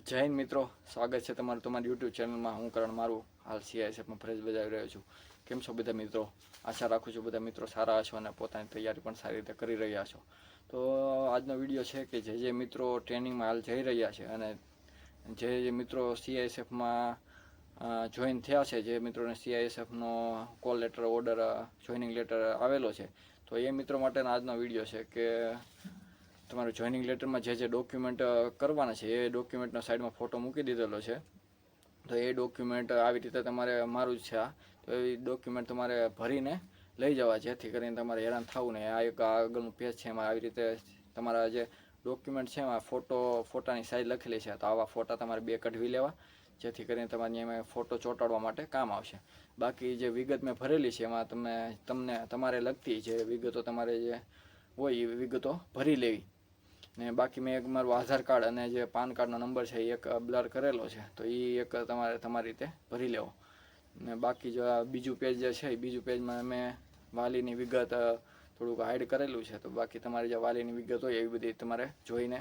જય હિન્દ મિત્રો, સ્વાગત છે તમારું તમારી યુટ્યુબ ચેનલમાં. હું કરણ મારું હાલ સીઆઈએસએફમાં ફરજ બજાવી રહ્યો છું. કેમ છો બધા મિત્રો? આશા રાખું છું બધા મિત્રો સારા હશો અને પોતાની તૈયારી પણ સારી રીતે કરી રહ્યા છો. તો આજનો વિડીયો છે કે જે મિત્રો ટ્રેનિંગમાં હાલ જઈ રહ્યા છે અને જે મિત્રો સીઆઈએસએફમાં જોઈન થયા છે, જે મિત્રોને સીઆઈએસએફનો call letter, order, joining letter આવેલો છે, તો એ મિત્રો માટેનો આજનો વિડીયો છે કે તમારું જોઈનિંગ લેટરમાં જે ડોક્યુમેન્ટ કરવાના છે એ ડોક્યુમેન્ટનો સાઈડમાં ફોટો મૂકી દીધેલો છે. તો એ ડોક્યુમેન્ટ આવી રીતે તમારે, મારું જ છે આ, તો એ ડોક્યુમેન્ટ તમારે ભરીને લઈ જવા, જેથી કરીને તમારે હેરાન થવું નહીં. આ એક આગળનું પેજ છે, એમાં આવી રીતે તમારા જે ડોક્યુમેન્ટ છે એમાં ફોટાની સાઈઝ લખેલી છે. તો આવા ફોટા તમારે 2 કઢવી લેવા, જેથી કરીને તમારે એમાં ફોટો ચોંટાડવા માટે કામ આવશે. બાકી જે વિગત મેં ભરેલી છે એમાં તમારે લગતી જે વિગતો તમારે જે હોય એ વિગતો ભરી લેવી. ને બાકી મેં એક મારું આધાર કાર્ડ અને જે પાન કાર્ડનો નંબર છે એ એક બ્લર કરેલો છે, તો એ એક તમારી રીતે ભરી લેવો. ને બાકી જો આ બીજું પેજ જે છે એ બીજું પેજમાં મેં વાલીની વિગત થોડુંક હાઈડ કરેલું છે. તો બાકી તમારી જે વાલીની વિગત હોય એવી બધી તમારે જોઈને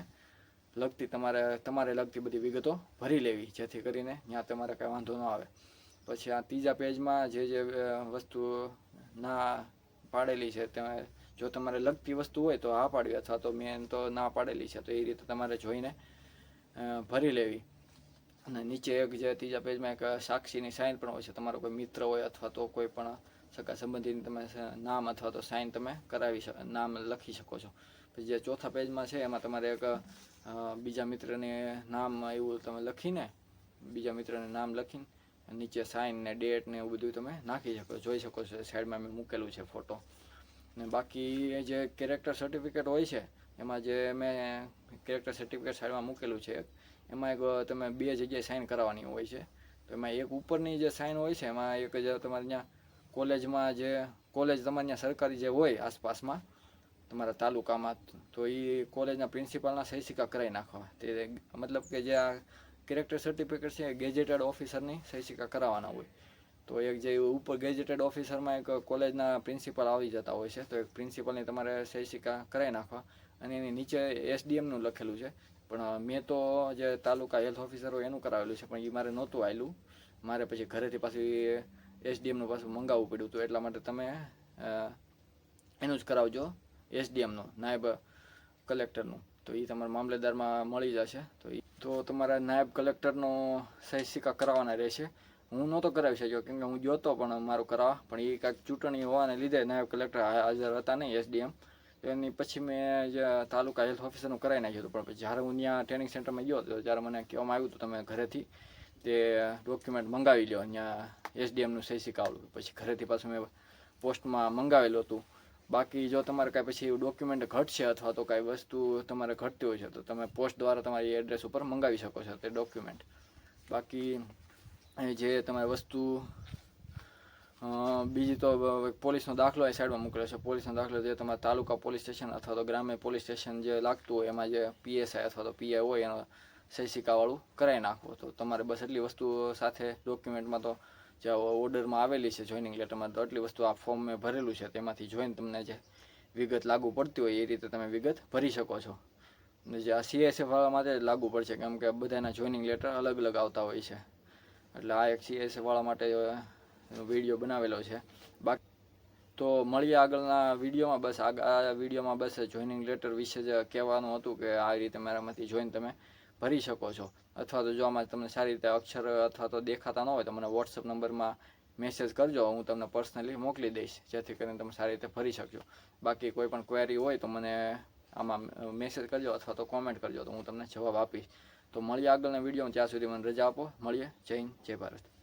તમારે લગતી બધી વિગતો ભરી લેવી, જેથી કરીને ત્યાં તમારે કાંઈ વાંધો ન આવે. પછી આ ત્રીજા પેજમાં જે વસ્તુ ના પાડેલી છે, જો તમારે લગતી વસ્તુ હોય તો હા પાડવી, અથવા તો મેં તો ના પાડેલી છે તો એ રીતે તમારે જોઈને ભરી લેવી. અને નીચે એક જે ત્રીજા પેજમાં એક સાક્ષીની સાઇન પણ હોય છે. તમારો કોઈ મિત્ર હોય અથવા તો કોઈ પણ સગા સંબંધીની તમે નામ અથવા તો સાઇન તમે નામ લખી શકો છો. પછી જે ચોથા પેજમાં છે એમાં તમારે એક બીજા મિત્રને નામ એવું તમે લખીને, બીજા મિત્રને નામ લખીને નીચે સાઇન ને ડેટ ને એવું બધું તમે નાખી શકો, જોઈ શકો છો. સાઈડમાં મેં મૂકેલું છે ફોટો. ને બાકી જે કેરેક્ટર સર્ટિફિકેટ હોય છે, એમાં જે મેં કેરેક્ટર સર્ટિફિકેટ સાઈડમાં મૂકેલું છે, એમાં એક તમે 2 જગ્યાએ સાઇન કરાવવાની હોય છે. તો એમાં એક ઉપરની જે સાઇન હોય છે, એમાં એક જે તમારે ત્યાં કોલેજમાં જે કોલેજ તમારે ત્યાં સરકારી જે હોય આસપાસમાં તમારા તાલુકામાં, તો એ કોલેજના પ્રિન્સિપાલના સહી સિક્કા કરાવી નાખવા. તે મતલબ કે જે આ કેરેક્ટર સર્ટિફિકેટ છે એ ગેજેટેડ ઓફિસરની સહી સિક્કા કરાવવાના હોય. તો એક જે ઉપર ગેજેટેડ ઓફિસરમાં એક કોલેજના પ્રિન્સિપાલ આવી જતા હોય છે, તો એક પ્રિન્સિપાલની તમારે સહી સિક્કા કરાવી નાખવા. અને એની નીચે એસડીએમનું લખેલું છે, પણ મેં તો જે તાલુકા હેલ્થ ઓફિસર હોય એનું કરાવેલું છે, પણ એ મારે નહોતું આવેલું. મારે પછી ઘરેથી પાછું એસડીએમનું પાછું મંગાવવું પડ્યું હતું. એટલા માટે તમે એનું જ કરાવજો, એસડીએમનું, નાયબ કલેક્ટરનું. તો એ તમારા મામલેદારમાં મળી જશે. તો તમારા નાયબ કલેક્ટરનો સહી સિક્કા કરાવવાના રહેશે. હું નહોતો કરાવી શક્યો, કેમ કે હું ગયો હતો પણ મારું કરાવવા, પણ એ કાંઈક ચૂંટણી હોવાને લીધે નાયબ કલેક્ટર હાજર હતા નહીં, એસડીએમ. તો એની પછી મેં જે તાલુકા હેલ્થ ઓફિસરનું કરાવી નાખ્યું હતું. પણ જ્યારે હું ત્યાં ટ્રેનિંગ સેન્ટરમાં ગયો હતો ત્યારે મને કહેવામાં આવ્યું હતું તમે ઘરેથી તે ડોક્યુમેન્ટ મંગાવી લો, ત્યાં એસડીએમનું સહી સિક્કા આવેલું. પછી ઘરેથી પાછું મેં પોસ્ટમાં મંગાવેલું હતું. બાકી જો તમારે કાંઈ પછી ડોક્યુમેન્ટ ઘટશે અથવા તો કાંઈ વસ્તુ તમારે ઘટતી હોય છે, તો તમે પોસ્ટ દ્વારા તમારી એડ્રેસ ઉપર મંગાવી શકો છો તે ડોક્યુમેન્ટ. બાકી જે તમારી વસ્તુ બીજી તો પોલીસનો દાખલો એ સાઈડમાં મૂકેલો છે. પોલીસનો દાખલો જે તમારા તાલુકા પોલીસ સ્ટેશન અથવા તો ગ્રામ્ય પોલીસ સ્ટેશન જે લાગતું હોય, એમાં જે પીએસઆઈ અથવા તો પીઆઈ હોય એનો સહી સિક્કાવાળું કરાવી નાખવો. તો તમારે બસ એટલી વસ્તુ સાથે ડોક્યુમેન્ટમાં તો જે ઓર્ડરમાં આવેલી છે જોઈનિંગ લેટરમાં, તો એટલી વસ્તુ આ ફોર્મ મેં ભરેલું છે તેમાંથી જોઈને તમને જે વિગત લાગુ પડતી હોય એ રીતે તમે વિગત ભરી શકો છો. જે આ સીએસએફ વાળા માટે લાગુ પડશે, કેમ કે બધાના જોઈનિંગ લેટર અલગ અલગ આવતા હોય છે. એટલે આ એક સીએસએફ વાળા માટે વિડીયો બનાવેલો છે. બાકી તો મળીએ આગળના વિડીયોમાં. બસ આ વિડીયોમાં બસ જોઈનિંગ લેટર વિશે જ કહેવાનું હતું કે આ રીતે મારામાંથી જોઈને તમે ભરી શકો છો. અથવા તો જો આમાં તમને સારી રીતે અક્ષર અથવા તો દેખાતા ન હોય તો મને વોટ્સઅપ નંબરમાં મેસેજ કરજો, હું તમને પર્સનલી મોકલી દઈશ, જેથી કરીને તમે સારી રીતે ભરી શકજો. બાકી કોઈ પણ ક્વેરી હોય તો મને આમાં મેસેજ કરજો અથવા તો કોમેન્ટ કરજો, તો હું તમને જવાબ આપીશ. તો મળીએ આગળના વિડીયોમાં. ત્યાં સુધી મને રજા આપો. મળીએ. જય હિન્દ, જય ભારત.